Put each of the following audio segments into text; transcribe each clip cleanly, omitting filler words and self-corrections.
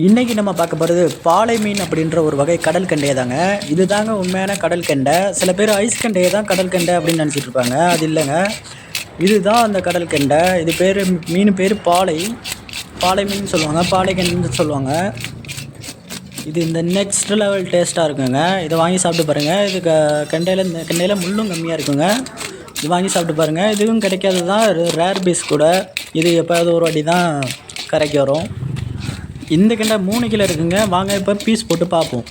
இன்றைக்கி நம்ம பார்க்க போகிறது பாலை மீன் அப்படின்ற ஒரு வகை கடல் கண்டையை தாங்க. இது தாங்க உண்மையான கடல் கெண்டை. சில பேர் ஐஸ் கண்டையை தான் கடல் கெண்டை அப்படின்னு நினச்சிட்டு இருப்பாங்க. அது இல்லைங்க, இதுதான் அந்த கடல் கெண்டை. இது பேர் மீன் பேர் பாலை மீன் சொல்லுவாங்க, பாலை கெண்டைன்னு சொல்லுவாங்க. இது இந்த நெக்ஸ்ட் லெவல் டேஸ்ட்டாக இருக்குங்க. இதை வாங்கி சாப்பிட்டு பாருங்கள். இது கெண்டையில் முள்ளும் கம்மியாக இருக்குங்க. இது வாங்கி சாப்பிட்டு பாருங்கள். இதுவும் கிடைக்காது தான், ரேர் பீஸ் கூட. இது எப்போயாவது ஒரு வாட்டி தான் கரைக்கு வரும். இந்த கெண்டை 3 கிலோ இருக்குங்க. வாங்க இப்போ பீஸ் போட்டு பார்ப்போம்.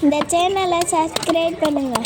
இந்த சேனலை சப்ஸ்கிரைப் பண்ணுங்கள்.